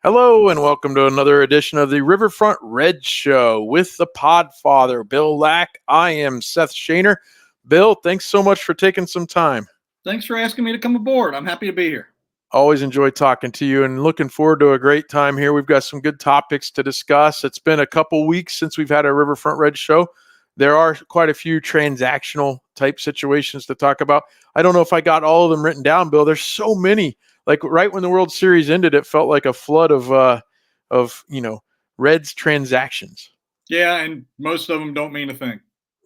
Hello and welcome to another edition of the Riverfront Reds Show with the Podfather, Bill Lack. I am Seth Shaner. Bill, thanks so much for taking some time. Thanks for asking me to come aboard. I'm happy to be here. Always enjoy talking to you and looking forward to a great time here. We've got some good topics to discuss. It's been a couple weeks since we've had a Riverfront Reds Show. There are quite a few transactional type situations to talk about. I don't know if I got all of them written down, Bill. There's so many. Like right when the World Series ended, it felt like a flood of Reds transactions. Yeah, and most of them don't mean a thing.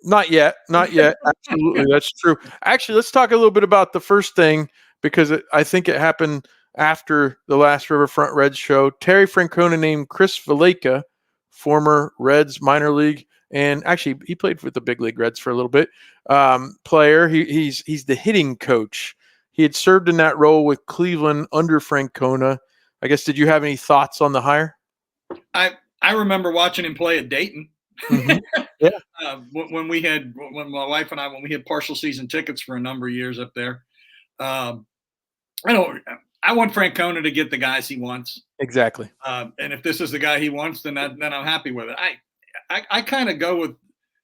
Not yet. Absolutely, that's true. Actually, let's talk a little bit about the first thing because I think it happened after the last Riverfront Reds show. Terry Francona named Chris Valaika, former Reds minor league, and actually he played with the big league Reds for a little bit. Player. He's the hitting coach. He had served in that role with Cleveland under Francona. I guess, did you have any thoughts on the hire? I remember watching him play at Dayton. Mm-hmm. Yeah. When my wife and I had partial season tickets for a number of years up there. I want Francona to get the guys he wants. Exactly. And if this is the guy he wants, then I'm happy with it. I kind of go with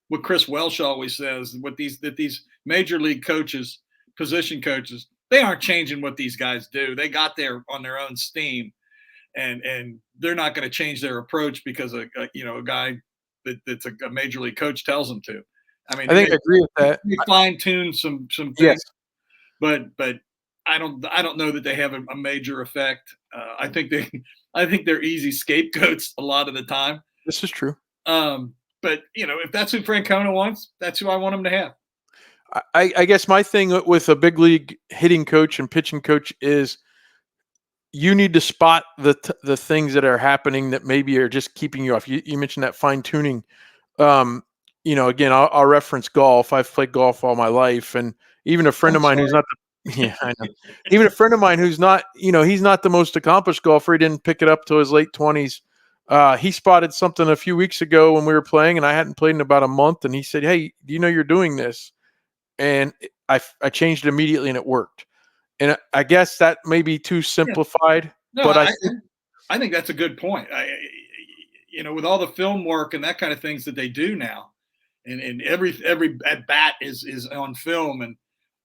what Chris Welsh always says, that these major league coaches, position coaches, they aren't changing what these guys do. They got there on their own steam, and they're not going to change their approach because a guy that's a major league coach tells them to. I mean, I agree with that. We fine tune some things, yes. but I don't know that they have a major effect. I think they're easy scapegoats a lot of the time. This is true. But if that's who Francona wants, that's who I want him to have. I guess my thing with a big league hitting coach and pitching coach is you need to spot the things that are happening that maybe are just keeping you off. You mentioned that fine tuning. Again, I'll reference golf. I've played golf all my life, and even a friend of mine who's not I know. Even a friend of mine who's not, he's not the most accomplished golfer. He didn't pick it up till his late 20s. He spotted something a few weeks ago when we were playing, and I hadn't played in about a month. And he said, "Hey, do you know you're doing this?" And I changed it immediately, and it worked. And I guess that may be too simplified, no, but I think that's a good point. With all the film work and that kind of things that they do now, and every at bat is on film, and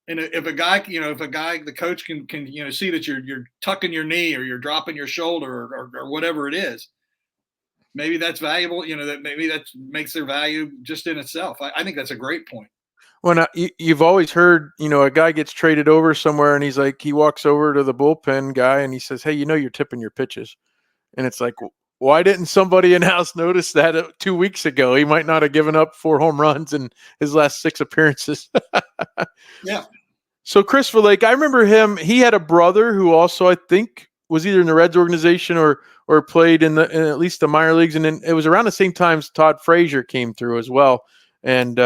if a guy, the coach can see that you're tucking your knee or you're dropping your shoulder or whatever it is, maybe that's valuable. That makes their value just in itself. I think that's a great point. Well, you've always heard, a guy gets traded over somewhere and he walks over to the bullpen guy and he says, "Hey, you're tipping your pitches." And it's like, why didn't somebody in-house notice that 2 weeks ago? He might not have given up 4 home runs in his last 6 appearances. Yeah. So Chris Valaika, I remember him. He had a brother who also, I think, was either in the Reds organization or played in at least the minor leagues. And then it was around the same time Todd Frazier came through as well. And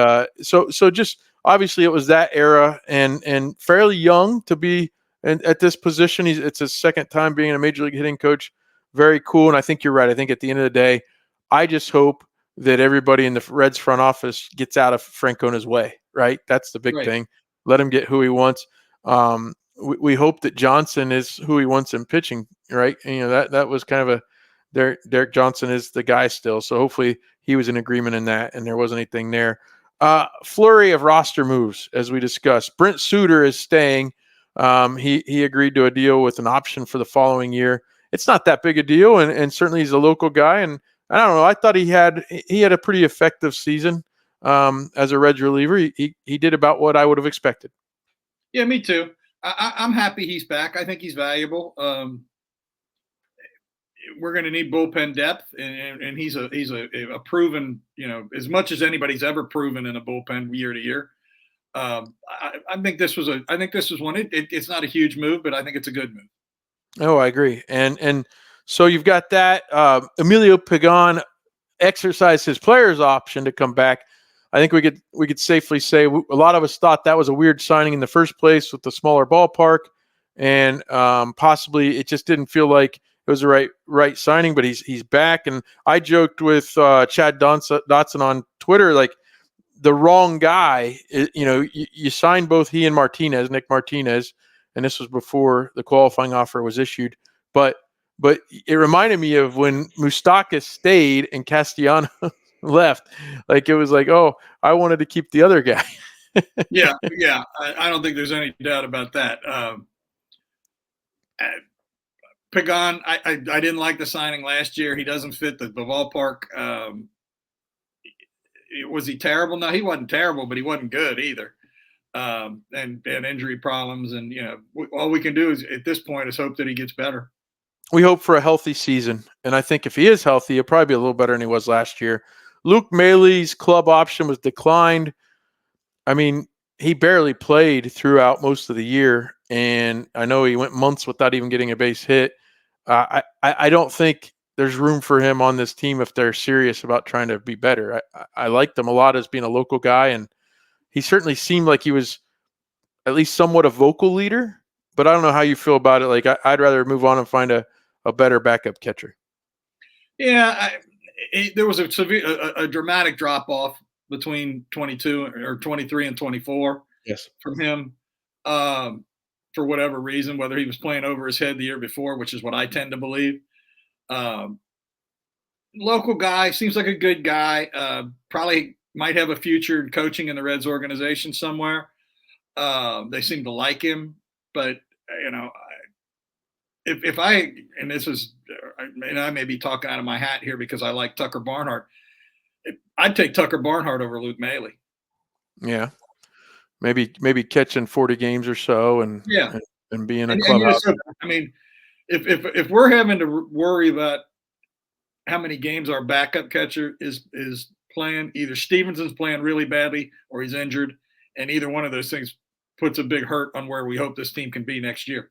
so just obviously it was that era and fairly young to be at this position. It's his second time being a major league hitting coach. Very cool. And I think you're right. I think at the end of the day, I just hope that everybody in the Reds front office gets out of Francona's way, right? That's the big thing. Let him get who he wants. We hope that Johnson is who he wants in pitching, right? And, that was kind of Derek Johnson is the guy still. So hopefully he was in agreement in that and there wasn't anything there. Flurry of roster moves, as we discussed. Brent Suter is staying. He agreed to a deal with an option for the following year. It's not that big a deal, and certainly he's a local guy. And I don't know. I thought he had a pretty effective season as a Reds reliever. He did about what I would have expected. Yeah, me too. I'm happy he's back. I think he's valuable. We're going to need bullpen depth, and he's a proven, as much as anybody's ever proven in a bullpen year to year. I think this was one. It's not a huge move, but I think it's a good move. Oh, I agree. And so you've got that. Emilio Pagan exercised his player's option to come back. I think we could safely say a lot of us thought that was a weird signing in the first place with the smaller ballpark, and possibly it just didn't feel like it was the right signing. But he's back, and I joked with Chad Dotson on Twitter, like the wrong guy. You signed both he and Nick Martinez, and this was before the qualifying offer was issued. But but it reminded me of when Moustakas stayed and Castellano left. Like it was like, oh, I wanted to keep the other guy. Yeah, yeah. I don't think there's any doubt about that. Pagan, I didn't like the signing last year. He doesn't fit the ballpark. Was he terrible? No, he wasn't terrible, but he wasn't good either. And injury problems, and all we can do is at this point is hope that he gets better. We hope for a healthy season, and I think if he is healthy, he'll probably be a little better than he was last year. Luke Maley's club option was declined. I mean, he barely played throughout most of the year, and I know he went months without even getting a base hit. I don't think there's room for him on this team if they're serious about trying to be better. I liked him a lot as being a local guy, and he certainly seemed like he was at least somewhat a vocal leader. But I don't know how you feel about it. Like I'd rather move on and find a better backup catcher. Yeah, there was a dramatic drop off between 22 or 23 and 24. Yes, from him, for whatever reason, whether he was playing over his head the year before, which is what I tend to believe. Local guy, seems like a good guy. Probably might have a future coaching in the Reds organization somewhere. They seem to like him, but if I, and this is, and I may be talking out of my hat here because I like Tucker Barnhart. I'd take Tucker Barnhart over Luke Maley. Yeah, maybe catching 40 games or so, and being a clubhouse. I mean, if we're having to worry about how many games our backup catcher is playing, either Stevenson's playing really badly or he's injured, and either one of those things puts a big hurt on where we hope this team can be next year.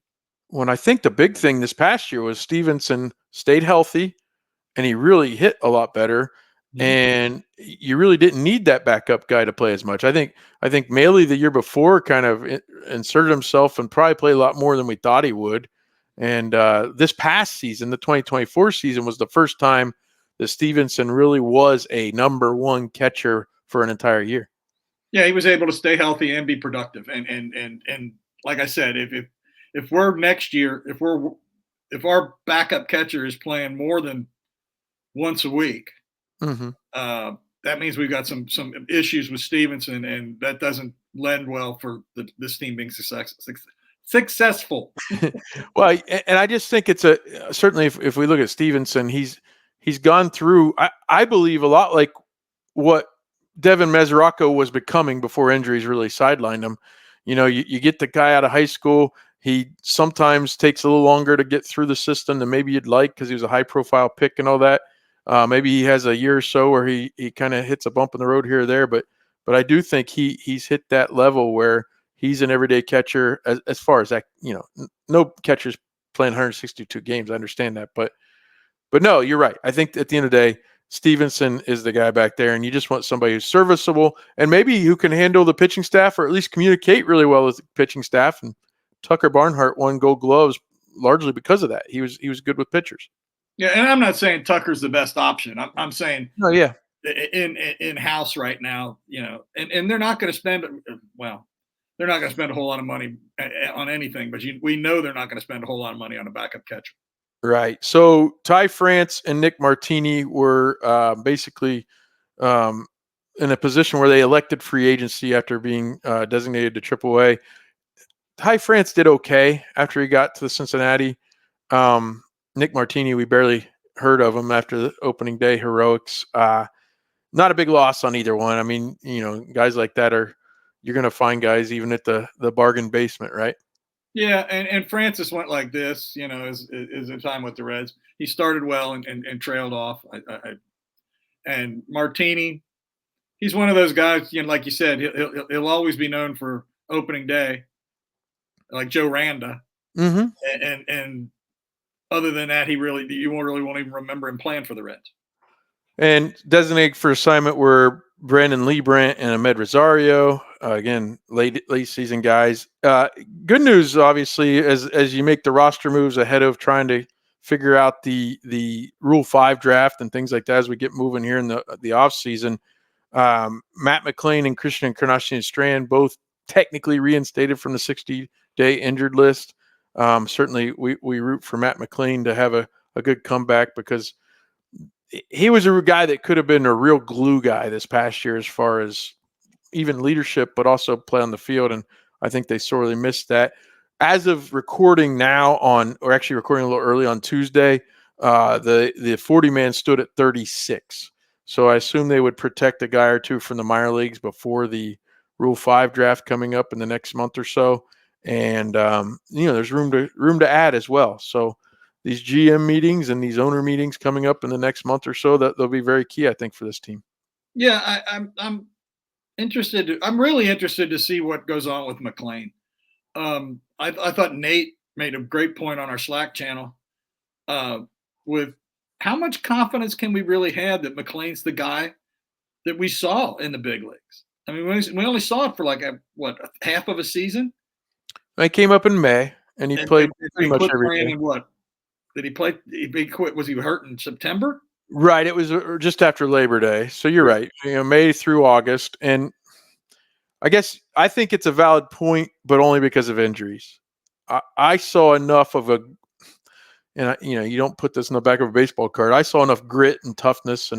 When I think the big thing this past year was Stevenson stayed healthy and he really hit a lot better. Mm-hmm. And you really didn't need that backup guy to play as much. I think Maley the year before kind of inserted himself and probably played a lot more than we thought he would. And this past season, the 2024 season, was the first time that Stevenson really was a number one catcher for an entire year. Yeah, he was able to stay healthy and be productive. And like I said, if we're next year, if our backup catcher is playing more than once a week, mm-hmm. That means we've got some issues with Stevenson, and that doesn't lend well for this team being successful. Well, and I just think it's certainly if we look at Stevenson, he's gone through, I believe, a lot like what Devin Mesoraco was becoming before injuries really sidelined him. You get the guy out of high school. He sometimes takes a little longer to get through the system than maybe you'd like because he was a high-profile pick and all that. Maybe he has a year or so where he kind of hits a bump in the road here or there, but I do think he's hit that level where he's an everyday catcher as far as that. No catcher's playing 162 games. I understand that, but no, you're right. I think at the end of the day, Stevenson is the guy back there, and you just want somebody who's serviceable and maybe who can handle the pitching staff or at least communicate really well with the pitching staff. And Tucker Barnhart won Gold Gloves largely because of that. He was good with pitchers. Yeah, and I'm not saying Tucker's the best option. I'm saying, oh yeah, in house right now, and they're not going to spend. Well, they're not going to spend a whole lot of money on anything, but we know they're not going to spend a whole lot of money on a backup catcher. Right. So Ty France and Nick Martini were basically in a position where they elected free agency after being designated to AAA. Ty France did okay after he got to the Cincinnati. Nick Martini, we barely heard of him after the opening day heroics. Not a big loss on either one. I mean, guys like that you're going to find guys even at the bargain basement, right? Yeah, and Francis went like this, as a time with the Reds. He started well and trailed off. And Martini, he's one of those guys, like you said, he'll always be known for opening day, like Joe Randa. Mm-hmm. And other than that, you won't even remember him playing for the Reds. And designated for assignment were Brandon Liebrandt and Ahmed Rosario. Again, late season guys. Good news, obviously, as you make the roster moves ahead of trying to figure out the Rule 5 draft and things like that as we get moving here in the off season. Matt McLean and Christian Encarnacion-Strand both technically reinstated from the 60-day injured list. Certainly, we root for Matt McLean to have a a good comeback because he was a guy that could have been a real glue guy this past year as far as even leadership, but also play on the field. And I think they sorely missed that. As of recording now or actually recording a little early on Tuesday, the 40-man stood at 36. So I assume they would protect a guy or two from the minor leagues before the Rule 5 draft coming up in the next month or so. And, there's room to add as well. So these GM meetings and these owner meetings coming up in the next month or so, that they'll be very key, I think, for this team. Yeah, I'm interested. I'm really interested to see what goes on with McLean. I thought Nate made a great point on our Slack channel with how much confidence can we really have that McLean's the guy that we saw in the big leagues? I mean, we only saw it for like half of a season. I came up in May, and he played pretty much every day. In what? Did he play? He quit. Was he hurt in September? Right. It was just after Labor Day. So you're right. May through August. And I think it's a valid point, but only because of injuries. I saw enough of you don't put this in the back of a baseball card. I saw enough grit and toughness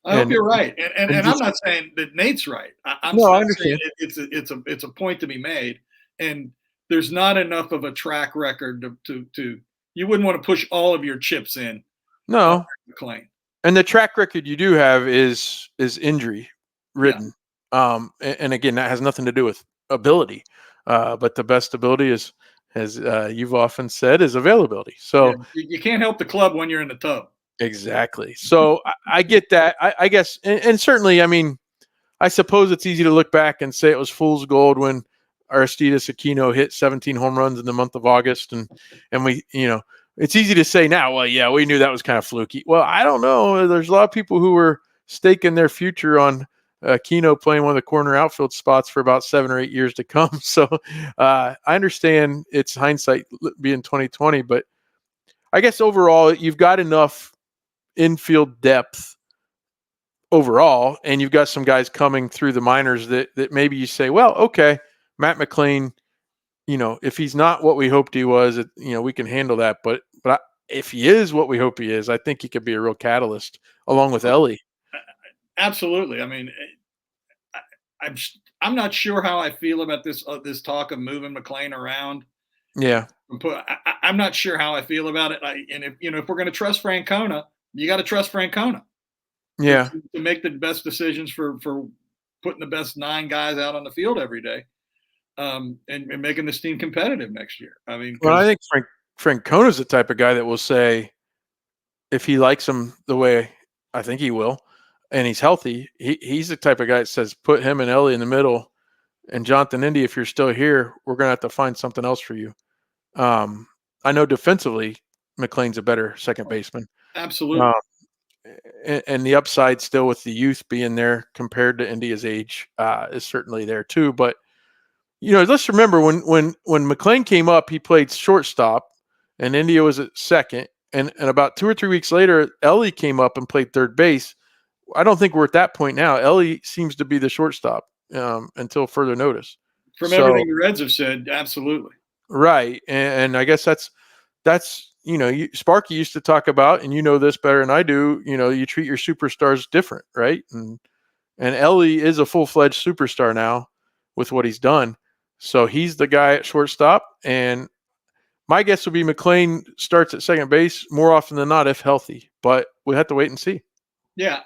I hope you're right, and I'm not saying that Nate's right. I understand. It's a point to be made, and there's not enough of a track record to you wouldn't want to push all of your chips in. No, McLean. And the track record you do have is injury ridden. Yeah. And again, that has nothing to do with ability, but the best ability is, as you've often said, is availability. So you can't help the club when you're in the tub. Exactly. So I get that. I guess, and certainly, I mean, I suppose it's easy to look back and say it was fool's gold when Aristides Aquino hit 17 home runs in the month of August, and we, it's easy to say now, well, yeah, we knew that was kind of fluky. Well, I don't know. There's a lot of people who were staking their future on Aquino playing one of the corner outfield spots for about 7 or 8 years to come. So I understand it's hindsight being 2020, but I guess overall you've got enough infield depth overall, and you've got some guys coming through the minors that maybe you say, well, okay, Matt McLean, if he's not what we hoped he was, we can handle that. But if he is what we hope he is, I think he could be a real catalyst along with Ellie. Absolutely. I mean, I'm not sure how I feel about this talk of moving McLean around. Yeah, I'm not sure how I feel about it. And if we're going to trust Francona, you got to trust Francona. Yeah, to make the best decisions for putting the best 9 guys out on the field every day, and making this team competitive next year. I mean, well, I think Francona's the type of guy that will say, if he likes him the way I think he will, and he's healthy, he's the type of guy that says, put him and Ellie in the middle, and Jonathan Indy, if you're still here, we're going to have to find something else for you. I know defensively, McLean's a better second baseman. Absolutely. And the upside still with the youth being there compared to India's age is certainly there too. But, let's remember when McLean came up, he played shortstop and India was at second. And about 2 or 3 weeks later, Ellie came up and played third base. I don't think we're at that point now. Ellie seems to be the shortstop until further notice. From everything the Reds have said, absolutely. Right. And I guess that's Sparky used to talk about, and this better than I do, you treat your superstars different, right? And Ellie is a full-fledged superstar now with what he's done. So he's the guy at shortstop, and my guess would be McLean starts at second base more often than not if healthy, but we'll have to wait and see. Yeah,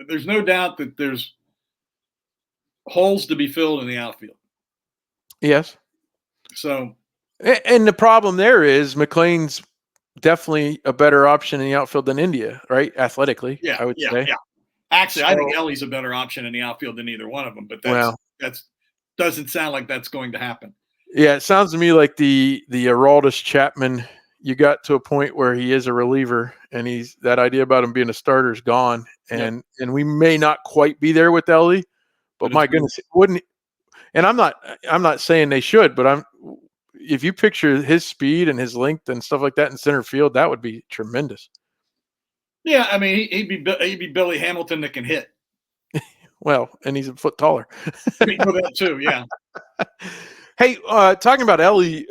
there's no doubt that there's holes to be filled in the outfield. Yes. So, and the problem there is McLean's definitely a better option in the outfield than India, right? Athletically, yeah, I would say. Yeah. Actually, I think Ellie's a better option in the outfield than either one of them, but that doesn't sound like that's going to happen. Yeah, it sounds to me like the Aroldis Chapman, you got to a point where he is a reliever, and that idea about him being a starter is gone, and we may not quite be there with Ellie, but my goodness, wouldn't. And I'm not saying they should, but if you picture his speed and his length and stuff like that in center field, that would be tremendous. Yeah, I mean, he'd be Billy Hamilton that can hit. Well, and he's a foot taller. I mean, that too, yeah. Hey, talking about Ellie,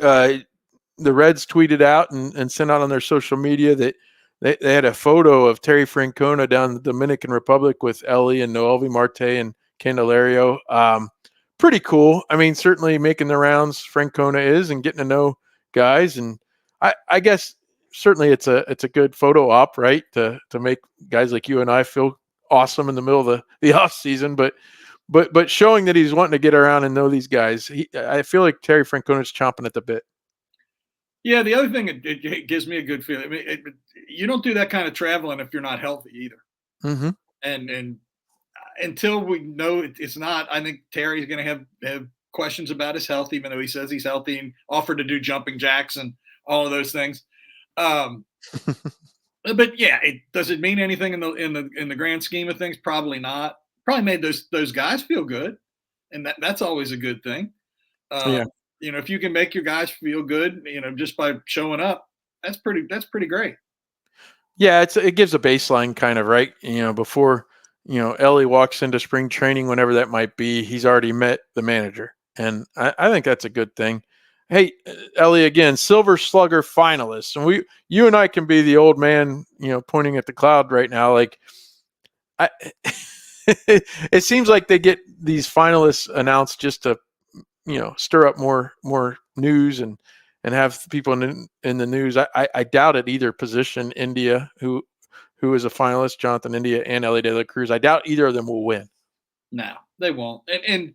the Reds tweeted out and sent out on their social media that they had a photo of Terry Francona down in the Dominican Republic with Ellie and Noelvi Marte and Candelario. Pretty cool. I mean, certainly making the rounds Francona is and getting to know guys. And I guess certainly it's a good photo op, right? To make guys like you and I feel awesome in the middle of the off season, but showing that he's wanting to get around and know these guys. I feel like Terry Francona's chomping at the bit. Yeah, the other thing, it gives me a good feeling. I mean, you don't do that kind of traveling if you're not healthy either. Mm-hmm. And until we know it's not, I think Terry's going to have questions about his health, even though he says he's healthy and offered to do jumping jacks and all of those things. But yeah, does it mean anything in the grand scheme of things? Probably not. Probably made those guys feel good, and that's always a good thing. Yeah. You know, if you can make your guys feel good, you know, just by showing up, that's pretty great. Yeah, it gives a baseline kind of, right? You know, before, you know, Ellie walks into spring training, whenever that might be, he's already met the manager. And I think that's a good thing. Hey, Ellie, again, Silver Slugger finalists. And you and I can be the old man, you know, pointing at the cloud right now. Like, it seems like they get these finalists announced just to, you know, stir up more news and have people in the news. I doubt at either position. India, who is a finalist, Jonathan India and Ellie De La Cruz. I doubt either of them will win. No, they won't. And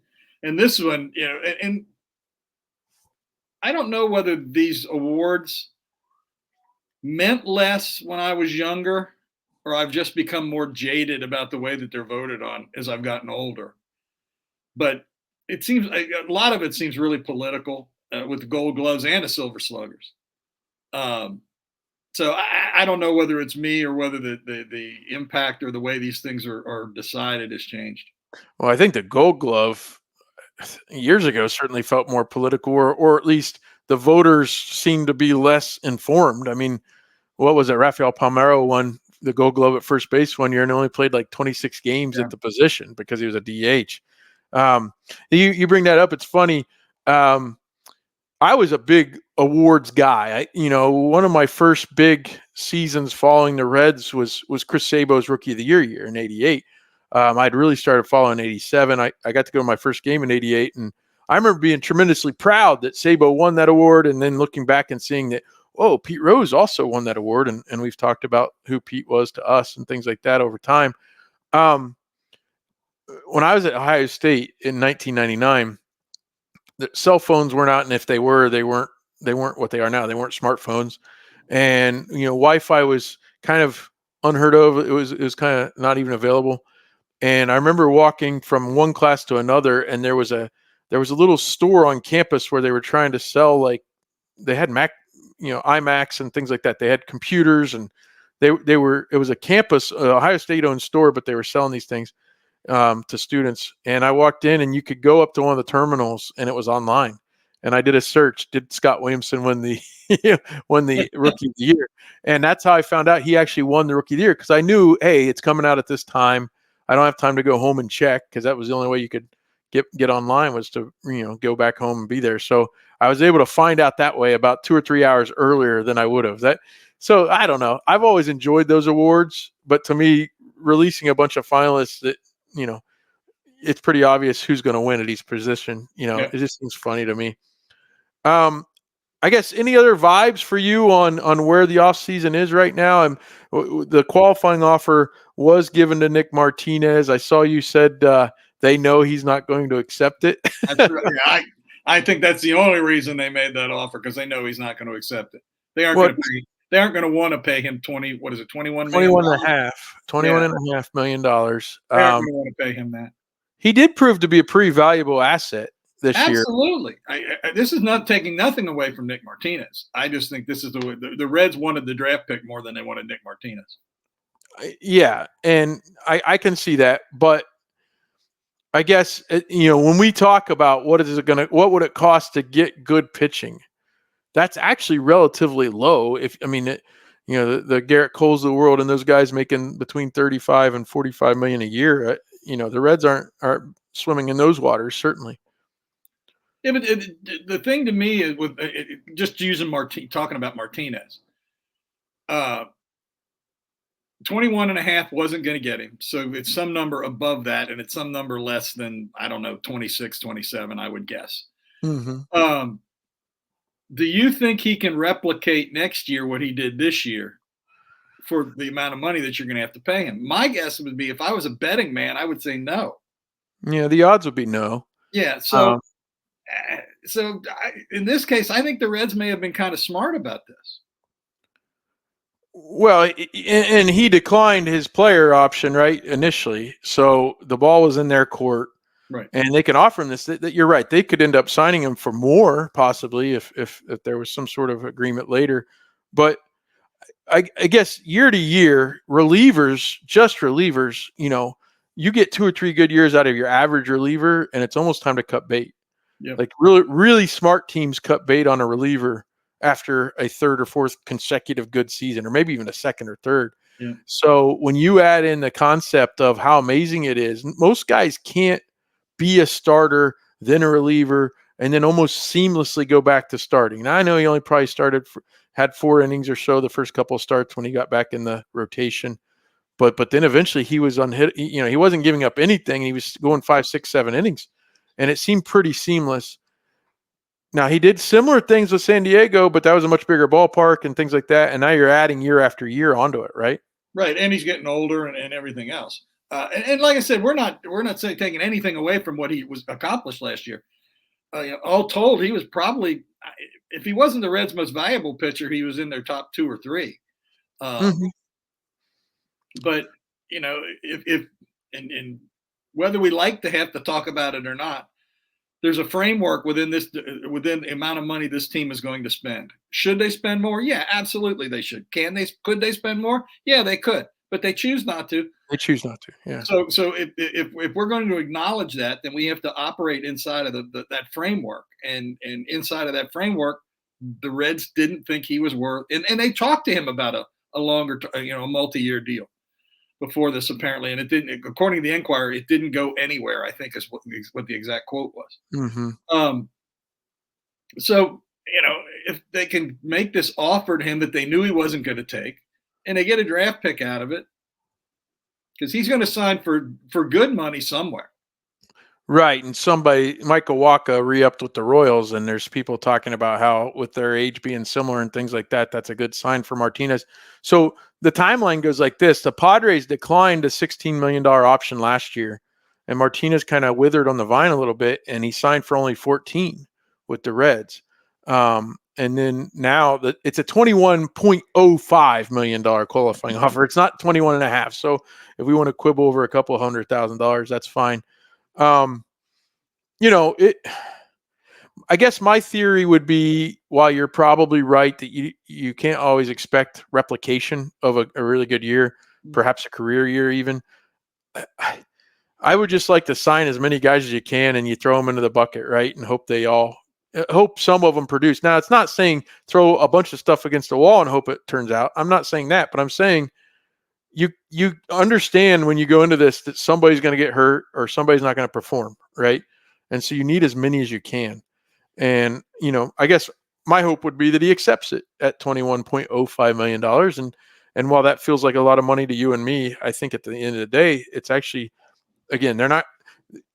this one, you know, and I don't know whether these awards meant less when I was younger, or I've just become more jaded about the way that they're voted on as I've gotten older. But it seems a lot of it seems really political with the Gold Gloves and the Silver Sluggers. So I don't know whether it's me or whether the impact or the way these things are decided has changed. Well, I think the Gold Glove years ago certainly felt more political, or at least the voters seemed to be less informed. I mean, what was it? Rafael Palmeiro won the Gold Glove at first base one year and only played like 26 games at the position because he was a DH. You bring that up. It's funny. I was a big awards guy. One of my first big seasons following the Reds was Chris Sabo's Rookie of the Year in '88. I'd really started following in '87. I got to go to my first game in '88, and I remember being tremendously proud that Sabo won that award, and then looking back and seeing that, oh, Pete Rose also won that award, and we've talked about who Pete was to us and things like that over time. When I was at Ohio State in 1999, the cell phones weren't out, and if they were, they weren't what they are now. They weren't smartphones, and Wi-Fi was kind of unheard of. It was kind of not even available. And I remember walking from one class to another, and there was a little store on campus where they were trying to sell, like, they had Mac, iMacs and things like that. They had computers, and it was a campus Ohio State owned store, but they were selling these things to students. And I walked in, and you could go up to one of the terminals, and it was online. And I did a search. Did Scott Williamson win the Rookie of the Year? And that's how I found out he actually won the Rookie of the Year, because I knew, hey, it's coming out at this time. I don't have time to go home and check, because that was the only way you could get online, was to go back home and be there. So I was able to find out that way about 2 or 3 hours earlier than I would have. So I don't know. I've always enjoyed those awards, but to me, releasing a bunch of finalists that it's pretty obvious who's going to win at each position. It just seems funny to me. I guess any other vibes for you on where the offseason is right now? And the qualifying offer was given to Nick Martinez. I saw you said they know he's not going to accept it. That's right. Yeah, I think that's the only reason they made that offer, because they know he's not going to accept it. They aren't going to pay. They aren't going to want to pay him $21 and a half million dollars. They aren't going to want to pay him that. He did prove to be a pretty valuable asset this year. Absolutely. This is not taking nothing away from Nick Martinez. I just think this is the way the Reds wanted the draft pick more than they wanted Nick Martinez. Yeah, and I can see that, but I guess when we talk about what would it cost to get good pitching, that's actually relatively low. The Garrett Coles of the world and those guys making between 35 and 45 million a year, the Reds aren't swimming in those waters, certainly. Yeah, but the thing to me is with just using talking about Martinez, uh, 21 and a half wasn't going to get him. So it's some number above that, and it's some number less than, I don't know, 26, 27, I would guess. Mm-hmm. Do you think he can replicate next year what he did this year for the amount of money that you're going to have to pay him? My guess would be, if I was a betting man, I would say no. Yeah, the odds would be no. Yeah. Um, In this case, I think the Reds may have been kind of smart about this. Well, and he declined his player option, right, initially. So the ball was in their court, right? And they can offer him this. That you're right. They could end up signing him for more, possibly, if there was some sort of agreement later. But I guess year to year, just relievers, you get 2 or 3 good years out of your average reliever, and it's almost time to cut bait. Yep. Like really, really smart teams cut bait on a reliever after a third or fourth consecutive good season, or maybe even a second or third. Yeah. So when you add in the concept of how amazing it is, most guys can't be a starter, then a reliever, and then almost seamlessly go back to starting. Now, I know he only probably had 4 innings or so the first couple of starts when he got back in the rotation. But then eventually he was unhit. He wasn't giving up anything. He was going 5, 6, 7 innings, and it seemed pretty seamless. Now, he did similar things with San Diego, but that was a much bigger ballpark and things like that. And now you're adding year after year onto it, right? Right, and he's getting older and everything else. And like I said, we're not saying taking anything away from what he was accomplished last year. All told, he was probably, if he wasn't the Reds' most valuable pitcher, he was in their top 2 or 3. Mm-hmm. But if and whether we like to have to talk about it or not, there's a framework within the amount of money this team is going to spend. Should they spend more? Yeah, absolutely they should. Could they spend more? Yeah, they could, but they choose not to. They choose not to. Yeah. So if we're going to acknowledge that, then we have to operate inside of that framework, and inside of that framework, the Reds didn't think he was worth, and they talked to him about a longer, a multi-year deal before this, apparently, and it didn't. According to the Enquirer, it didn't go anywhere, I think is what the exact quote was. Mm-hmm. So if they can make this offer to him that they knew he wasn't going to take, and they get a draft pick out of it, because he's going to sign for good money somewhere. Right, and Michael Wacha re-upped with the Royals, and there's people talking about how, with their age being similar and things like that, that's a good sign for Martinez. So the timeline goes like this. The Padres declined a $16 million option last year, and Martinez kind of withered on the vine a little bit, and he signed for only 14 with the Reds. And then now it's a $21.05 million qualifying offer. It's not 21 and a half. So if we want to quibble over a couple $100,000, that's fine. I guess my theory would be, while you're probably right that you can't always expect replication of a really good year, perhaps a career year even, I would just like to sign as many guys as you can, and you throw them into the bucket, right? And hope some of them produce. Now, it's not saying throw a bunch of stuff against the wall and hope it turns out. I'm not saying that, but I'm saying you understand when you go into this that somebody's going to get hurt or somebody's not going to perform, right? And so you need as many as you can. And, I guess my hope would be that he accepts it at $21.05 million. And while that feels like a lot of money to you and me, I think at the end of the day, it's actually, again,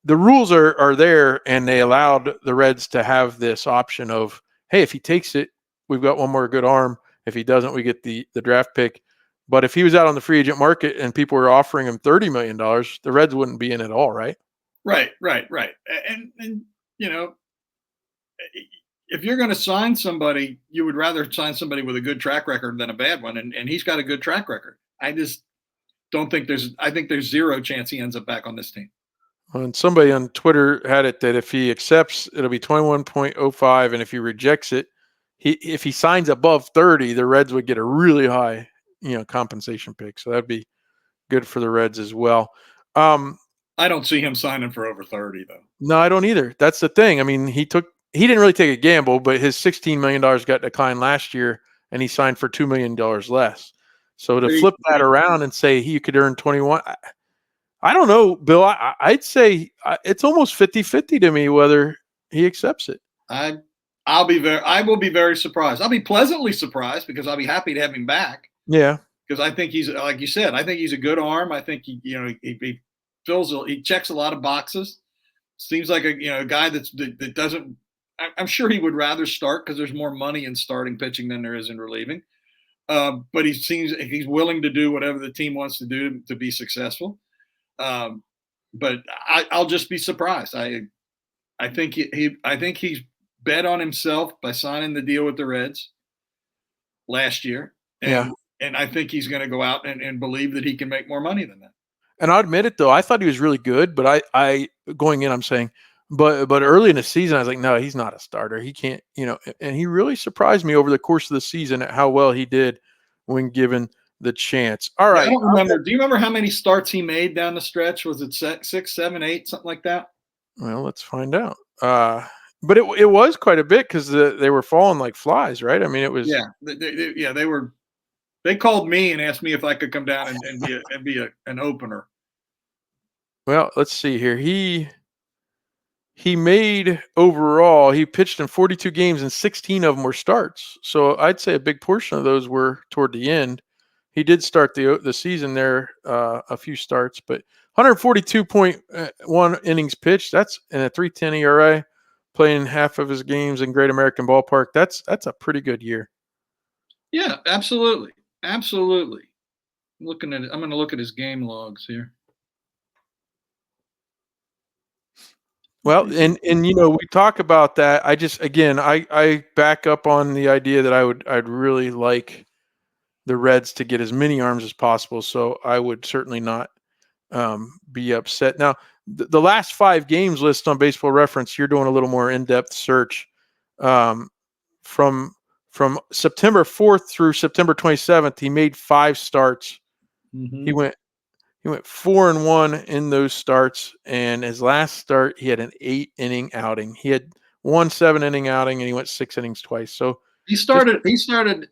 the rules are there, and they allowed the Reds to have this option of, hey, if he takes it, we've got one more good arm. If he doesn't, we get the draft pick. But if he was out on the free agent market and people were offering him $30 million, the Reds wouldn't be in at all, right? Right. And if you're going to sign somebody, you would rather sign somebody with a good track record than a bad one. And he's got a good track record. I just don't think I think there's zero chance he ends up back on this team. And somebody on Twitter had it that if he accepts, it'll be 21.05. And if he rejects it, if he signs above 30, the Reds would get a really high, compensation pick. So that'd be good for the Reds as well. I don't see him signing for over 30 though. No, I don't either. That's the thing. I mean, he didn't really take a gamble, but his $16 million got declined last year, and he signed for $2 million less. So to flip that around and say he could earn 21, I don't know, Bill. I'd say it's almost 50-50 to me whether he accepts it. I will be very surprised. I'll be pleasantly surprised because I'll be happy to have him back. Yeah. Because I think he's, like you said, I think he's a good arm. I think he checks a lot of boxes. Seems like a guy that doesn't. I'm sure he would rather start because there's more money in starting pitching than there is in relieving. But he seems he's willing to do whatever the team wants to do to be successful. But I'll just be surprised. I think he's bet on himself by signing the deal with the Reds last year, and I think he's going to go out and believe that he can make more money than that. And I'll admit it though, I thought he was really good, but I going in, I'm saying, but early in the season, I was like, no, he's not a starter. He can't, and he really surprised me over the course of the season at how well he did when given the chance. All right. I don't remember. Do you remember how many starts he made down the stretch? Was it 6, 7, 8, something like that? Well, let's find out. But it was quite a bit because they were falling like flies, right? I mean, it was. Yeah, they were. They called me and asked me if I could come down and be an opener. Well, let's see here. He made overall, he pitched in 42 games and 16 of them were starts. So I'd say a big portion of those were toward the end. He did start the season there, a few starts, but 142.1 innings pitched. That's in a 3.10 ERA, playing half of his games in Great American Ballpark. That's a pretty good year. Yeah, absolutely. Absolutely. I'm going to look at his game logs here. Well, and we talk about that. I just, again, I back up on the idea that I'd really like the Reds to get as many arms as possible. So I would certainly not be upset. Now, the last 5 games list on Baseball Reference, you're doing a little more in-depth search from September 4th through September 27th. He made 5 starts. Mm-hmm. He went 4-1 in those starts, and his last start he had an 8-inning outing. He had 1 7-inning outing, and he went 6 innings twice. So he started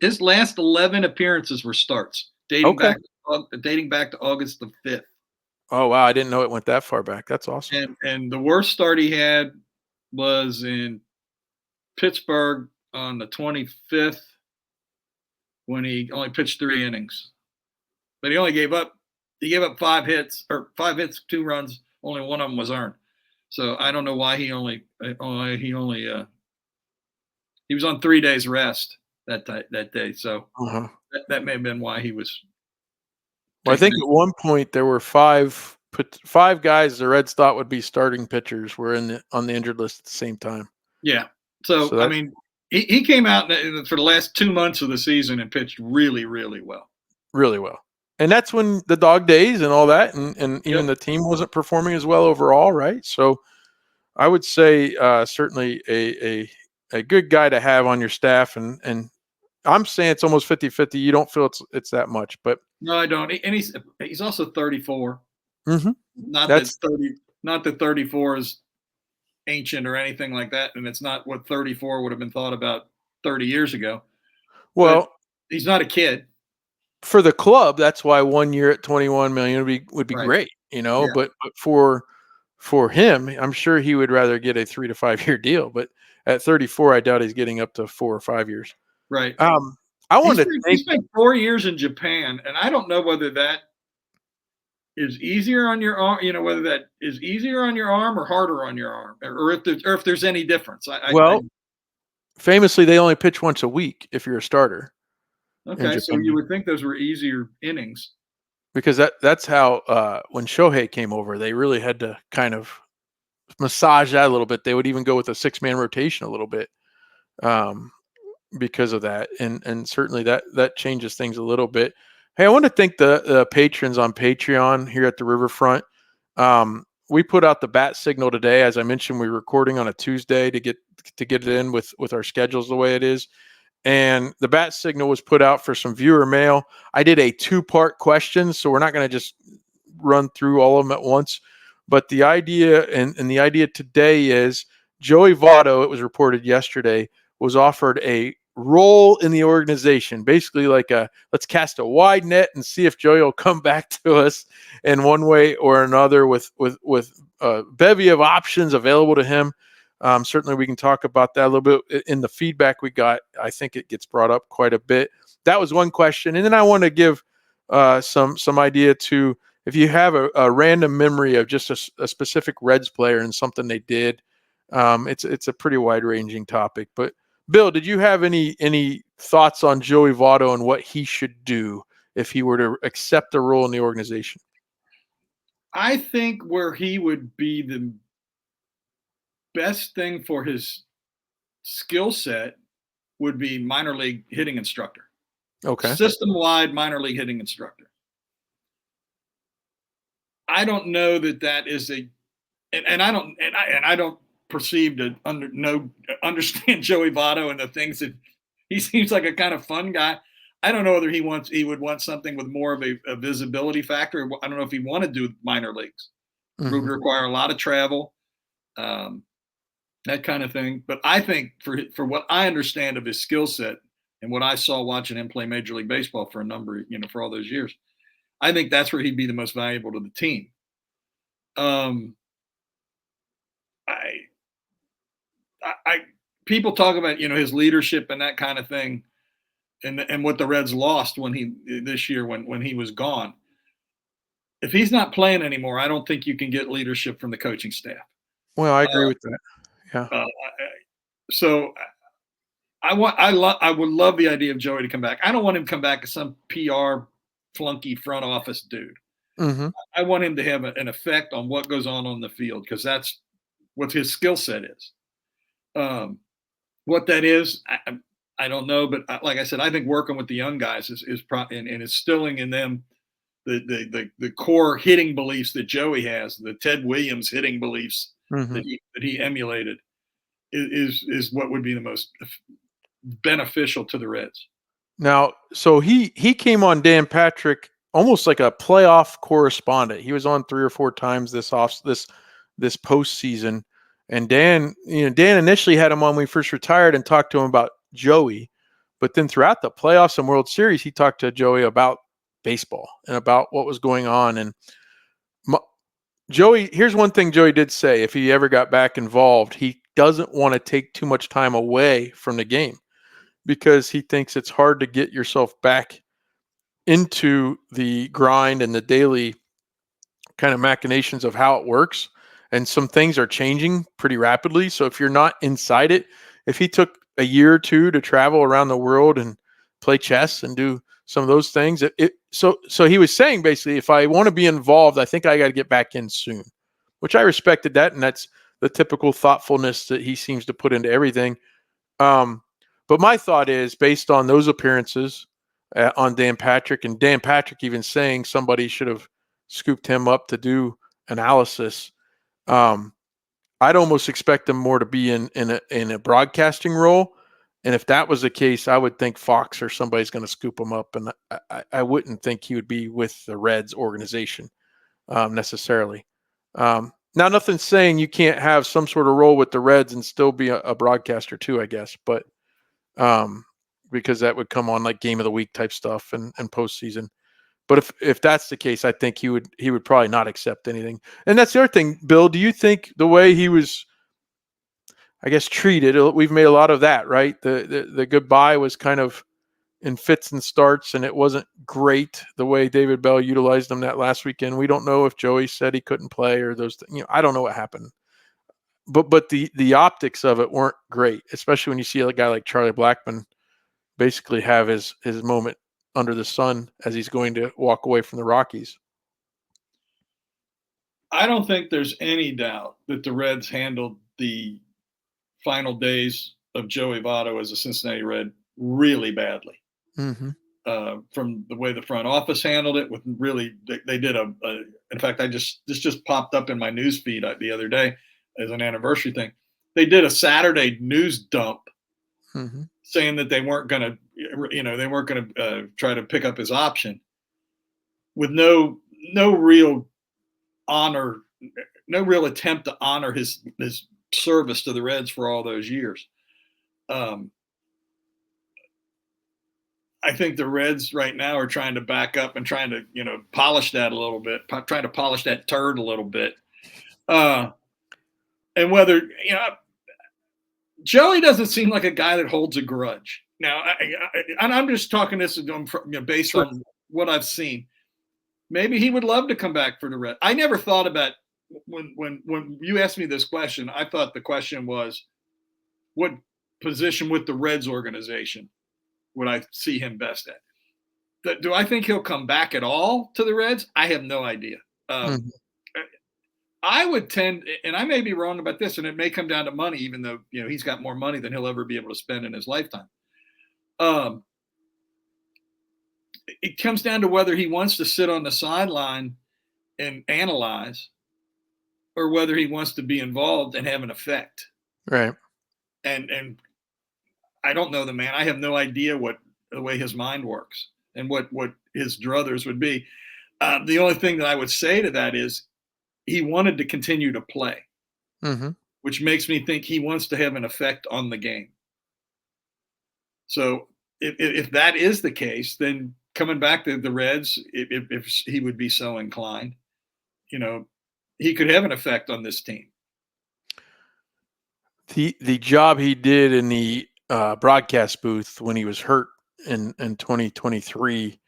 his last 11 appearances were starts dating back to August the 5th. Oh wow, I didn't know it went that far back. That's awesome. And the worst start he had was in Pittsburgh on the 25th when he only pitched 3 innings, but he only gave up 5 hits, 2 runs. Only one of them was earned. So I don't know why he was on 3 days rest that day. So that may have been why he was. Well, I think at one point there were 5 guys the Reds thought would be starting pitchers were on the injured list at the same time. Yeah. So I mean, he came out for the last 2 months of the season and pitched really, really well. Really well. And that's when the dog days and all that, and even the team wasn't performing as well overall, right? So I would say certainly a good guy to have on your staff, and I'm saying it's almost 50-50. You don't feel it's that much, but no, I don't. And he's also 34. Mm-hmm. Not that 34 is ancient or anything like that, and it's not what 34 would have been thought about 30 years ago. Well, but he's not a kid. For the club, that's why 1 year at $21 million would be great, Yeah. But for him, I'm sure he would rather get a 3 to 5 year deal. But at 34, I doubt he's getting up to 4 or 5 years. Right. He spent 4 years in Japan, and I don't know whether that is easier on your arm. Whether that is easier on your arm or harder on your arm, or if there's any difference. Famously, they only pitch once a week if you're a starter. Okay, so you would think those were easier innings. Because that's how when Shohei came over, they really had to kind of massage that a little bit. They would even go with a 6-man rotation a little bit because of that, and certainly that changes things a little bit. Hey, I want to thank the patrons on Patreon here at the Riverfront. We put out the bat signal today. As I mentioned, we're recording on a Tuesday to get it in with our schedules the way it is. And the bat signal was put out for some viewer mail. I did a 2-part question, so we're not going to just run through all of them at once. But the idea and the idea today is Joey Votto, it was reported yesterday, was offered a role in the organization, basically like let's cast a wide net and see if Joey will come back to us in one way or another with a bevy of options available to him. Certainly, we can talk about that a little bit in the feedback we got. I think it gets brought up quite a bit. That was one question, and then I want to give some idea to if you have a random memory of just a specific Reds player and something they did. It's a pretty wide ranging topic. But Bill, did you have any thoughts on Joey Votto and what he should do if he were to accept a role in the organization? I think where he would be the best thing for his skill set would be minor league hitting instructor. Okay. System-wide minor league hitting instructor. I don't know that is I don't perceive to understand Joey Votto and the things that he seems like a kind of fun guy. I don't know whether he would want something with more of a visibility factor. I don't know if he want to do minor leagues. It would require a lot of travel, that kind of thing. But I think for what I understand of his skill set and what I saw watching him play Major League Baseball for for all those years, I think that's where he'd be the most valuable to the team. People talk about his leadership and that kind of thing, and what the Reds lost this year when he was gone. If he's not playing anymore, I don't think you can get leadership from the coaching staff. Well, I agree with that. Yeah. So I would love the idea of Joey to come back. I don't want him to come back as some PR flunky front office dude. I want him to have an effect on what goes on the field, because that's what his skill set is. What that is, I don't know, but like I said, I think working with the young guys is and instilling in them the core hitting beliefs that Joey has, the Ted Williams hitting beliefs that he emulated, is what would be the most beneficial to the Reds. Now, so he came on Dan Patrick almost like a playoff correspondent. He was on 3 or 4 times this postseason. And Dan initially had him on when we first retired and talked to him about Joey. But then throughout the playoffs and World Series, he talked to Joey about baseball and about what was going on. And Joey, here's one thing Joey did say: if he ever got back involved, he doesn't want to take too much time away from the game, because he thinks it's hard to get yourself back into the grind and the daily kind of machinations of how it works. And some things are changing pretty rapidly. So if you're not inside it, if he took a year or 2 to travel around the world and play chess and do some of those things, so he was saying basically, if I want to be involved, I think I got to get back in soon, which I respected that. And that's the typical thoughtfulness that he seems to put into everything. But my thought is, based on those appearances on Dan Patrick, and Dan Patrick even saying somebody should have scooped him up to do analysis, I'd almost expect him more to be in a broadcasting role. And if that was the case, I would think Fox or somebody's going to scoop him up. And I wouldn't think he would be with the Reds organization necessarily. Now, nothing's saying you can't have some sort of role with the Reds and still be a broadcaster too, I guess. But because that would come on like game of the week type stuff and postseason. But if that's the case, I think he would probably not accept anything. And that's the other thing, Bill. Do you think the way he was, I guess, treated? We've made a lot of that, right? The goodbye was kind of in fits and starts, and it wasn't great the way David Bell utilized him that last weekend. We don't know if Joey said he couldn't play or those. I don't know what happened. But the optics of it weren't great, especially when you see a guy like Charlie Blackmon basically have his moment under the sun as he's going to walk away from the Rockies. I don't think there's any doubt that the Reds handled the final days of Joey Votto as a Cincinnati Red really badly. From the way the front office handled it, they did in fact, this just popped up in my news feed the other day as an anniversary thing. They did a Saturday news dump saying that they weren't going to try to pick up his option, with no real honor, no real attempt to honor his service to the Reds for all those years. I think the Reds right now are trying to back up and trying to, polish that a little bit, trying to polish that turd a little bit. And whether, Joey doesn't seem like a guy that holds a grudge. Now, and I'm just talking this based Sure. on what I've seen. Maybe he would love to come back for the Reds. I never thought about when you asked me this question. I thought the question was, what position with the Reds organization would I see him best at? Do I think he'll come back at all to the Reds? I have no idea. Mhm. I would tend, and I may be wrong about this, and it may come down to money, even though he's got more money than he'll ever be able to spend in his lifetime. It comes down to whether he wants to sit on the sideline and analyze, or whether he wants to be involved and have an effect. Right. And I don't know the man. I have no idea what the way his mind works and what his druthers would be. The only thing that I would say to that is he wanted to continue to play, Mm-hmm. which makes me think he wants to have an effect on the game. So if that is the case, then coming back to the Reds, if he would be so inclined, he could have an effect on this team. The job he did in the broadcast booth when he was hurt in 2023,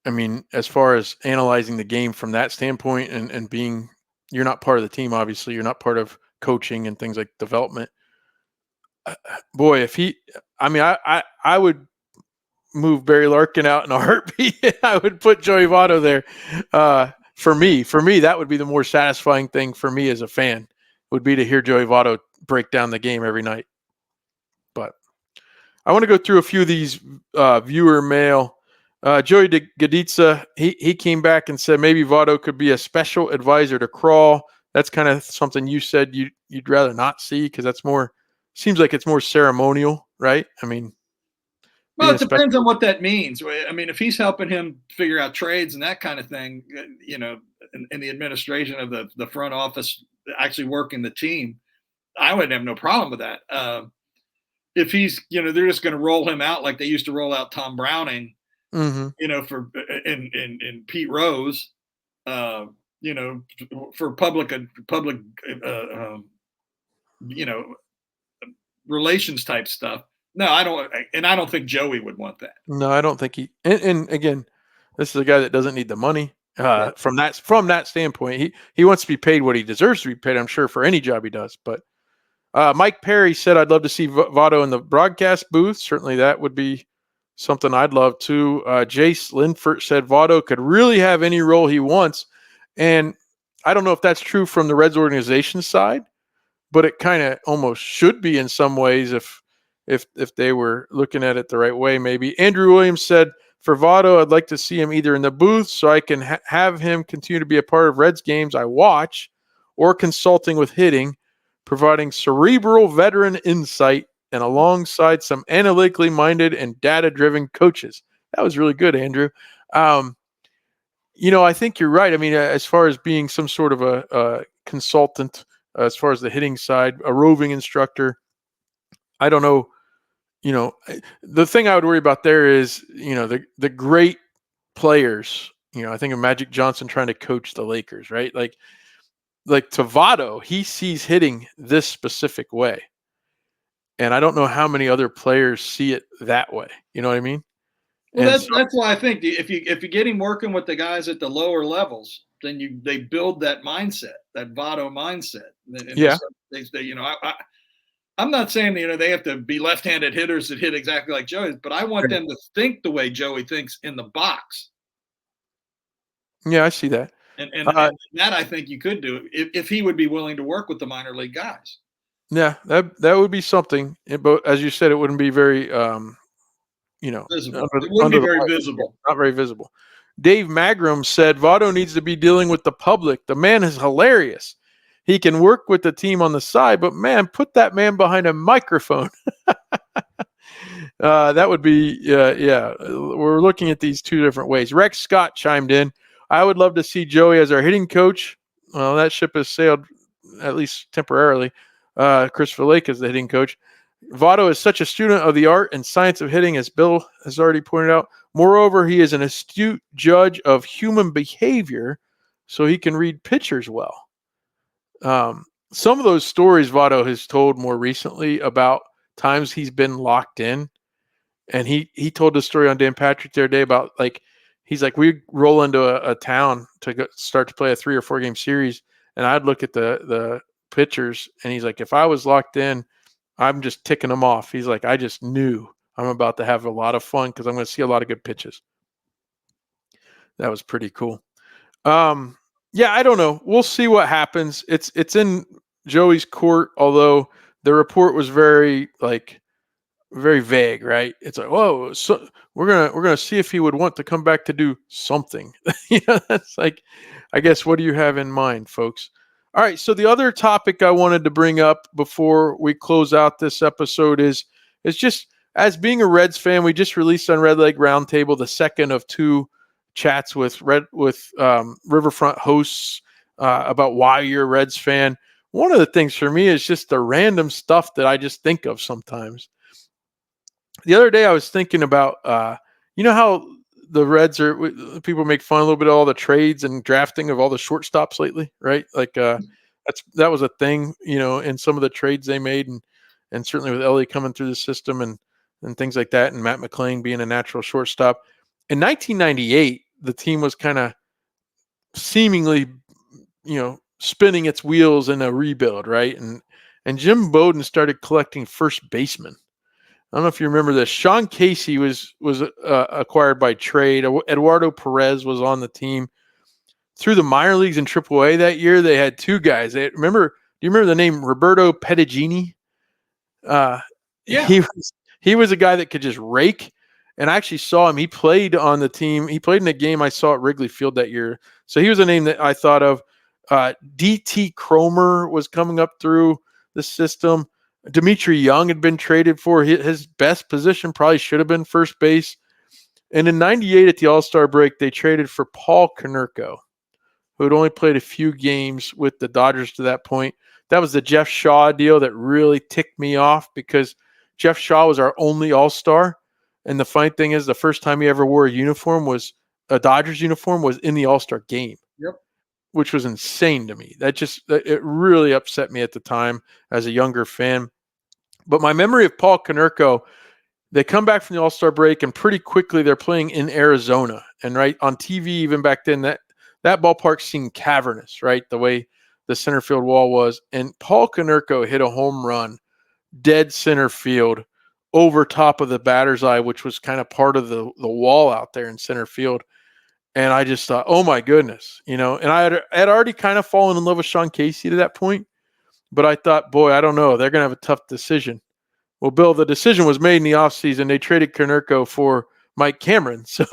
I mean, as far as analyzing the game from that standpoint and being, you're not part of the team, obviously, you're not part of coaching and things like development. Boy, I would move Barry Larkin out in a heartbeat. I would put Joey Votto there. For me, that would be the more satisfying thing for me as a fan, would be to hear Joey Votto break down the game every night. But I want to go through a few of these viewer mail. Joey Gaditza, he came back and said maybe Votto could be a special advisor to Crawl. That's kind of something you said you'd rather not see, because that's more, seems like it's more ceremonial, right? I mean, well, it depends on what that means. I mean, if he's helping him figure out trades and that kind of thing, in the administration of the front office, actually working the team, I would have no problem with that. If he's, they're just going to roll him out like they used to roll out Tom Browning, for in Pete Rose, for public, relations type stuff. No, I don't think Joey would want that. No, I don't think he. And again, this is a guy that doesn't need the money. From that standpoint, he wants to be paid what he deserves to be paid, I'm sure, for any job he does. But Mike Perry said, "I'd love to see Votto in the broadcast booth. Certainly, that would be something I'd love to." Jace Linford said Votto could really have any role he wants, and I don't know if that's true from the Reds organization side, but it kind of almost should be in some ways if they were looking at it the right way. Maybe Andrew Williams said, for Votto, I'd like to see him either in the booth so I can have him continue to be a part of Reds games I watch, or consulting with hitting, providing cerebral veteran insight and alongside some analytically minded and data-driven coaches. That was really good, Andrew. I think you're right. I mean, as far as being some sort of a consultant, as far as the hitting side, a roving instructor, I don't know. The thing I would worry about there is, the great players. I think of Magic Johnson trying to coach the Lakers, right? Like to Votto, he sees hitting this specific way, and I don't know how many other players see it that way. You know what I mean? Well, that's why I think if you get him working with the guys at the lower levels, then they build that mindset, that Votto mindset. And yeah. I'm not saying they have to be left-handed hitters that hit exactly like Joey, but I want them to think the way Joey thinks in the box. Yeah, I see that. And that I think you could do if he would be willing to work with the minor league guys. Yeah, that would be something. But as you said, it wouldn't be very visible. It wouldn't be very visible. Not very visible. Dave Magram said Votto needs to be dealing with the public. The man is hilarious. He can work with the team on the side, but man, put that man behind a microphone. That would be, yeah. We're looking at these two different ways. Rex Scott chimed in. I would love to see Joey as our hitting coach. Well, that ship has sailed, at least temporarily. Christopher Lake is the hitting coach. Votto is such a student of the art and science of hitting, as Bill has already pointed out. Moreover, he is an astute judge of human behavior, so he can read pitchers well. some of those stories Votto has told more recently about times he's been locked in. And he told a story on Dan Patrick the other day about, like, he's like, we roll into a town to start to play a 3 or 4 game series, and I'd look at the pitchers, and he's like, if I was locked in, I'm just ticking them off. He's like, I just knew I'm about to have a lot of fun because I'm going to see a lot of good pitches. That was pretty cool. Yeah, I don't know. We'll see what happens. It's in Joey's court, although the report was very vague, right? It's like, whoa, so we're gonna see if he would want to come back to do something. That's like, I guess, what do you have in mind, folks? All right, so the other topic I wanted to bring up before we close out this episode is just, as being a Reds fan, we just released on Red Leg Roundtable the second of 2 chats with Riverfront hosts about why you're a Reds fan. One of the things for me is just the random stuff that I just think of sometimes. The other day I was thinking about, how the Reds people make fun a little bit of all the trades and drafting of all the shortstops lately, right? Like, that was a thing, in some of the trades they made, and certainly with Ellie coming through the system and things like that, and Matt McClain being a natural shortstop. In 1998, the team was kind of seemingly, spinning its wheels in a rebuild, right? And Jim Bowden started collecting first basemen. I don't know if you remember this. Sean Casey was acquired by trade. Eduardo Perez was on the team. Through the minor leagues and AAA that year, they had 2 guys. Do you remember the name Roberto Pettigini? Yeah. He was a guy that could just rake. And I actually saw him. He played on the team. He played in a game I saw at Wrigley Field that year. So he was a name that I thought of. D.T. Cromer was coming up through the system. Dimitri Young had been traded for. His best position probably should have been first base. And in 98 at the All-Star break, they traded for Paul Konerko, who had only played a few games with the Dodgers to that point. That was the Jeff Shaw deal that really ticked me off, because Jeff Shaw was our only All-Star. And the funny thing is, the first time he ever wore a Dodgers uniform was in the All-Star game. Yep. Which was insane to me. It really upset me at the time as a younger fan. But my memory of Paul Konerko, they come back from the All-Star break, and pretty quickly they're playing in Arizona. And right on TV, even back then, that ballpark seemed cavernous, right? The way the center field wall was. And Paul Konerko hit a home run, dead center field, over top of the batter's eye, which was kind of part of the wall out there in center field. And I just thought, oh my goodness, and I had already kind of fallen in love with Sean Casey to that point. But I thought, boy, I don't know. They're going to have a tough decision. Well, Bill, the decision was made in the offseason. They traded Konerko for Mike Cameron. So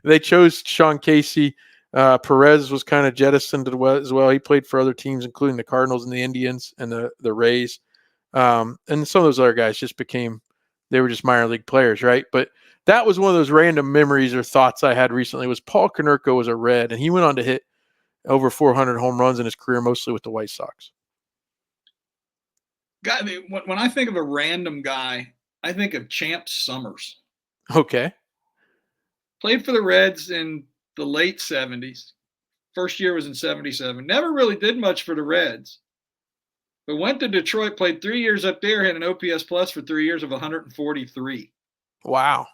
they chose Sean Casey. Perez was kind of jettisoned as well. He played for other teams, including the Cardinals and the Indians and the Rays. And some of those other guys they were just minor league players, right? But that was one of those random memories or thoughts I had recently, was Paul Konerko was a Red, and he went on to hit over 400 home runs in his career, mostly with the White Sox. When I think of a random guy, I think of Champ Summers. Okay. Played for the Reds in the late 70s. First year was in 77. Never really did much for the Reds. But went to Detroit, played 3 years up there, had an OPS plus for 3 years of 143. Wow.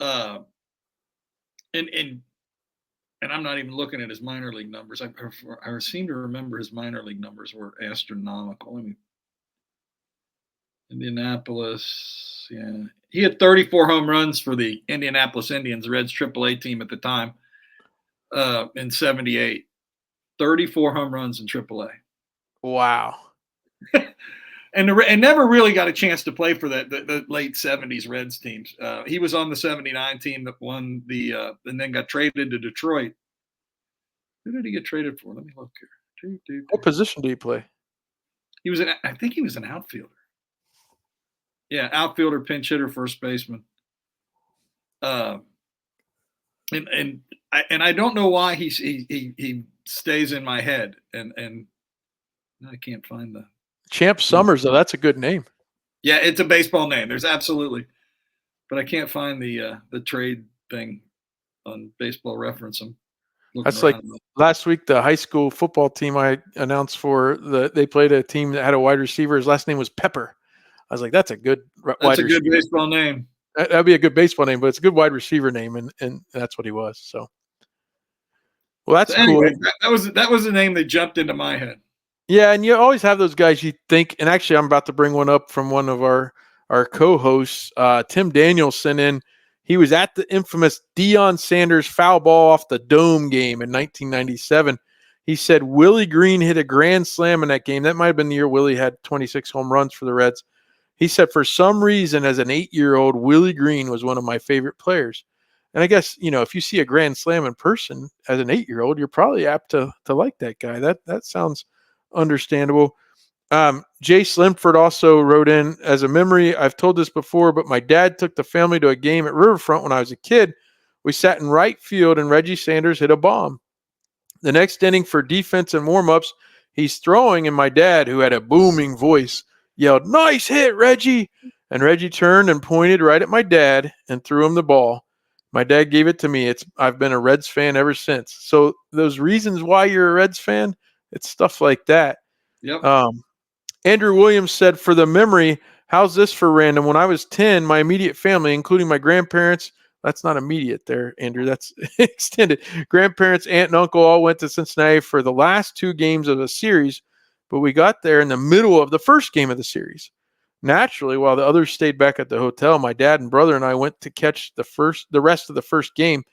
And I'm not even looking at his minor league numbers. I seem to remember his minor league numbers were astronomical. Indianapolis, yeah. He had 34 home runs for the Indianapolis Indians, Reds AAA team at the time, in 78. 34 home runs in AAA. Wow. And never really got a chance to play for the late 70s Reds teams. He was on the 79 team that won and then got traded to Detroit. Who did he get traded for? Let me look here. What position do you play? I think he was an outfielder. Yeah, outfielder, pinch hitter, first baseman. And I don't know why he stays in my head, and I can't find the Champ Summers, though. That's a good name. Yeah, it's a baseball name. There's absolutely, but I can't find the trade thing on Baseball Reference. I'm looking That's like around. last week, the high school football team I announced they played a team that had a wide receiver. His last name was Pepper. I was like, that's a good That's wide a good receiver. baseball name. That'd be a good baseball name, but it's a good wide receiver name, and that's what he was. So, well, that's So anyway, cool. that was the name that jumped into my head. Yeah, and you always have those guys you think. And actually, I'm about to bring one up from one of our co-hosts, Tim Danielson. In he was at the infamous Deion Sanders foul ball off the Dome game in 1997. He said Willie Green hit a grand slam in that game. That might have been the year Willie had 26 home runs for the Reds. He said, for some reason, as an 8-year-old, Willie Green was one of my favorite players. And I guess, if you see a grand slam in person as an 8-year-old, you're probably apt to like that guy. That sounds understandable. Jay Slimford also wrote in, as a memory, I've told this before, but my dad took the family to a game at Riverfront when I was a kid. We sat in right field and Reggie Sanders hit a bomb. The next inning for defense and warm-ups, he's throwing, and my dad, who had a booming voice, yelled, "Nice hit, Reggie!" And Reggie turned and pointed right at my dad and threw him the ball. My dad gave it to me. I've been a Reds fan ever since. So those reasons why you're a Reds fan, it's stuff like that. Yep. Andrew Williams said, for the memory, how's this for random? When I was 10, my immediate family, including my grandparents, that's not immediate there, Andrew, that's extended. Grandparents, aunt and uncle all went to Cincinnati for the last 2 games of the series, but we got there in the middle of the first game of the series. Naturally, while the others stayed back at the hotel, my dad and brother and I went to catch the rest of the first game.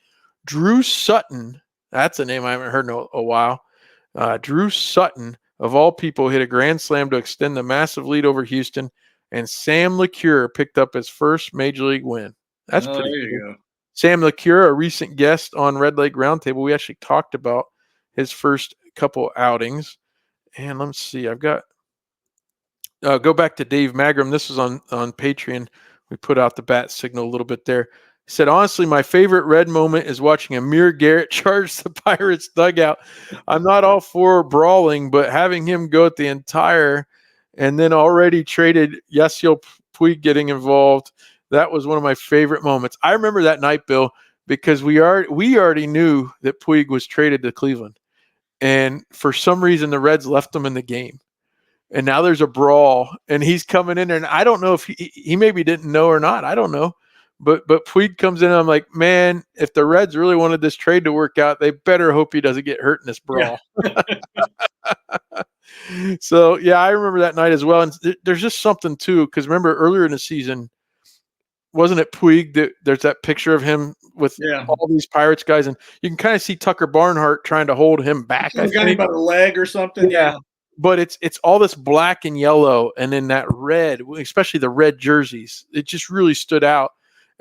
Drew Sutton, that's a name I haven't heard in a while. Drew Sutton, of all people, hit a grand slam to extend the massive lead over Houston, and Sam LeCure picked up his first major league win. That's pretty there you cool. go. Sam LeCure, a recent guest on Red Lake Roundtable, we actually talked about his first couple outings. And let's see, I've got go back to Dave Magram. This was on Patreon. We put out the bat signal a little bit there. He said, honestly, my favorite Red moment is watching Amir Garrett charge the Pirates dugout. I'm not all for brawling, but having him go at the entire and then already traded Yasiel Puig getting involved, that was one of my favorite moments. I remember that night, Bill, because we already knew that Puig was traded to Cleveland. And for some reason, the Reds left him in the game. And now there's a brawl, and he's coming in there. And I don't know if he maybe didn't know or not. I don't know. But Puig comes in, and I'm like, man, if the Reds really wanted this trade to work out, they better hope he doesn't get hurt in this brawl. Yeah. So, yeah, I remember that night as well. And there's just something, too, because remember earlier in the season, wasn't it Puig that there's that picture of him with all these Pirates guys, and you can kind of see Tucker Barnhart trying to hold him back. I got him by the leg or something. Yeah. But it's all this black and yellow, and then that red, especially the red jerseys. It just really stood out.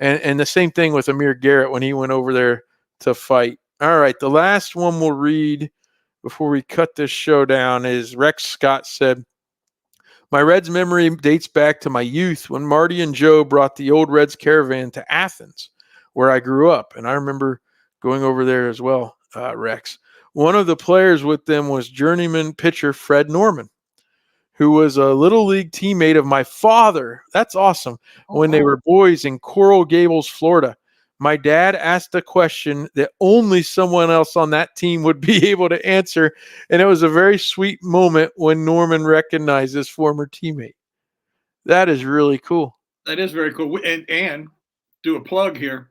And the same thing with Amir Garrett when he went over there to fight. All right, the last one we'll read before we cut this show down is Rex Scott said, my Reds memory dates back to my youth when Marty and Joe brought the old Reds caravan to Athens, where I grew up. And I remember going over there as well, Rex. One of the players with them was journeyman pitcher Fred Norman, who was a little league teammate of my father. That's awesome. When they were boys in Coral Gables, Florida. My dad asked a question that only someone else on that team would be able to answer, and it was a very sweet moment when Norman recognized his former teammate. That is really cool. That is very cool. And do a plug here.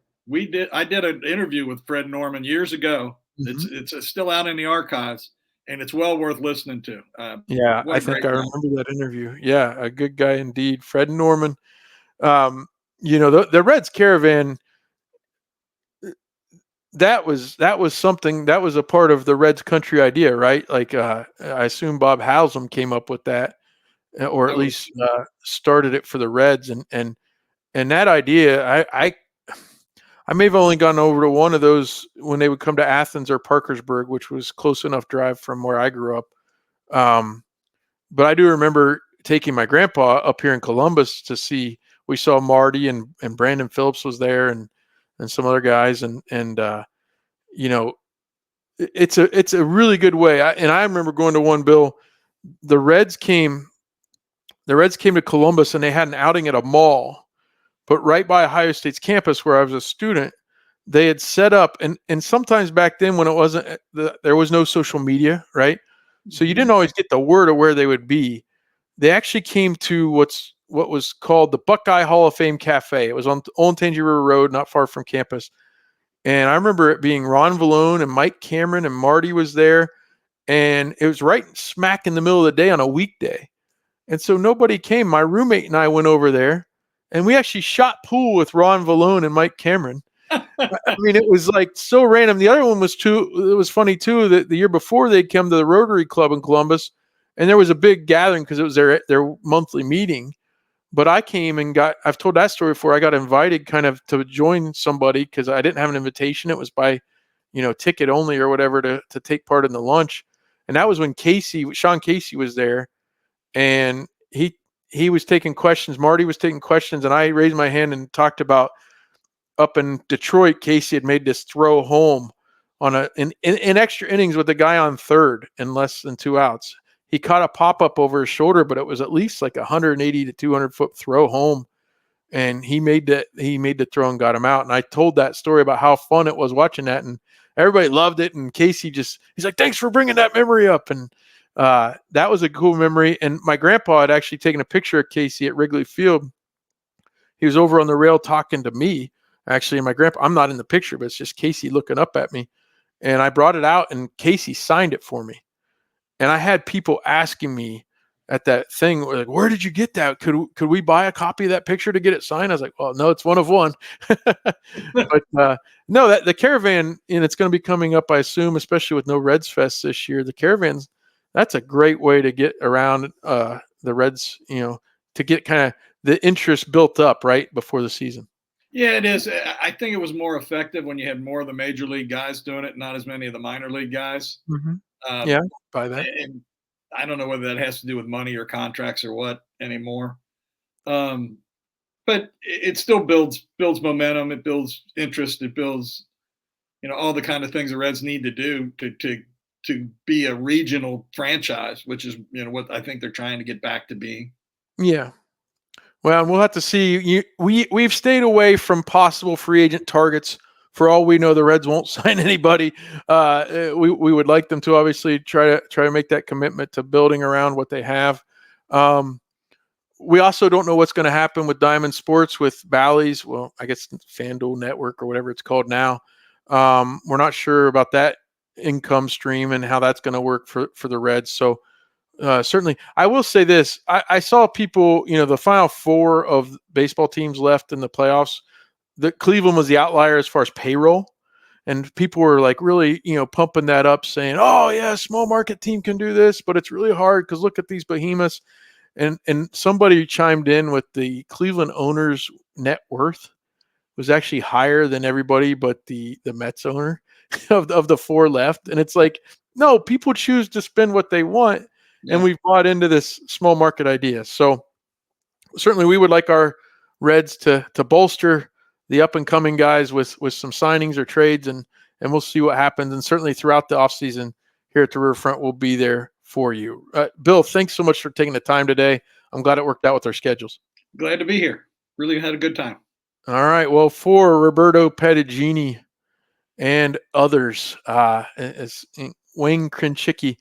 I did an interview with Fred Norman years ago. Mm-hmm. It's still out in the archives, and it's well worth listening to. Yeah, I think I remember that interview. Yeah, a good guy indeed, Fred Norman. The Reds caravan. That was something that was a part of the Reds country idea, right? Like I assume Bob Haslam came up with that, or at least started it for the Reds, and that idea, I may have only gone over to one of those when they would come to Athens or Parkersburg, which was close enough drive from where I grew up. But I do remember taking my grandpa up here in Columbus to see. We saw Marty and Brandon Phillips was there, and some other guys, and it's a really good way. I remember going to one, Bill. The Reds came to Columbus, and they had an outing at a mall, but right by Ohio State's campus where I was a student, they had set up, and sometimes back then when it wasn't there was no social media, right? So you didn't always get the word of where they would be. They actually came to what was called the Buckeye Hall of Fame Cafe. It was on Old Tangy River Road, not far from campus. And I remember it being Ron Vallone and Mike Cameron and Marty was there. And it was right smack in the middle of the day on a weekday. And so nobody came. My roommate and I went over there, and we actually shot pool with Ron Vallone and Mike Cameron. I mean, it was like so random. The other one was it was funny too, that the year before they'd come to the Rotary Club in Columbus, and there was a big gathering because it was their monthly meeting. But I came and I've told that story before. I got invited kind of to join somebody because I didn't have an invitation. It was by, ticket only or whatever to take part in the lunch. And that was when Sean Casey was there, and he was taking questions. Marty was taking questions, and I raised my hand and talked about up in Detroit, Casey had made this throw home on in extra innings with the guy on third in less than 2 outs. He caught a pop-up over his shoulder, but it was at least like 180 to 200 foot throw home. And he made the throw and got him out. And I told that story about how fun it was watching that. And everybody loved it. And Casey he's like, thanks for bringing that memory up. And that was a cool memory. And my grandpa had actually taken a picture of Casey at Wrigley Field. He was over on the rail talking to me. Actually, my grandpa, I'm not in the picture, but it's just Casey looking up at me. And I brought it out, and Casey signed it for me. And I had people asking me at that thing, like, where did you get that? Could we buy a copy of that picture to get it signed? I was like, well, no, it's one of one. But no, that the Caravan, and it's going to be coming up, I assume, especially with no Reds Fest this year. The Caravans, that's a great way to get around the Reds, to get kind of the interest built up right before the season. Yeah, it is. I think it was more effective when you had more of the major league guys doing it, not as many of the minor league guys. Mm-hmm. Yeah, by that. And I don't know whether that has to do with money or contracts or what anymore. But it still builds momentum. It builds interest. It builds, all the kind of things the Reds need to do to be a regional franchise, which is, what I think they're trying to get back to being. Yeah. Well, we'll have to see. We've stayed away from possible free agent targets. For all we know, the Reds won't sign anybody. We would like them to obviously try to make that commitment to building around what they have. We also don't know what's going to happen with Diamond Sports with Bally's. Well, I guess FanDuel Network or whatever it's called now. We're not sure about that income stream and how that's going to work for the Reds. So. Certainly, I will say this. I saw people, the final four of baseball teams left in the playoffs. Cleveland was the outlier as far as payroll. And people were like really, pumping that up saying, oh, yeah, small market team can do this, but it's really hard because look at these behemoths. And somebody chimed in with the Cleveland owners' net worth was actually higher than everybody but the Mets owner of the four left. And it's like, no, people choose to spend what they want. Yeah. And we've bought into this small market idea. So certainly we would like our Reds to bolster the up and coming guys with some signings or trades, and we'll see what happens. And certainly throughout the offseason here at the Riverfront, we'll be there for you. Bill, thanks so much for taking the time today. I'm glad it worked out with our schedules. Glad to be here. Really had a good time. All right. Well, for Roberto Pedagini and others, as Wayne Krinchicki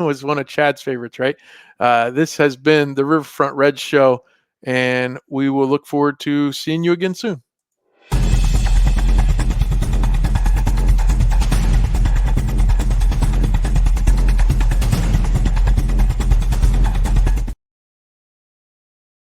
was one of Chad's favorites, right? This has been the Riverfront Reds Show, and we will look forward to seeing you again soon.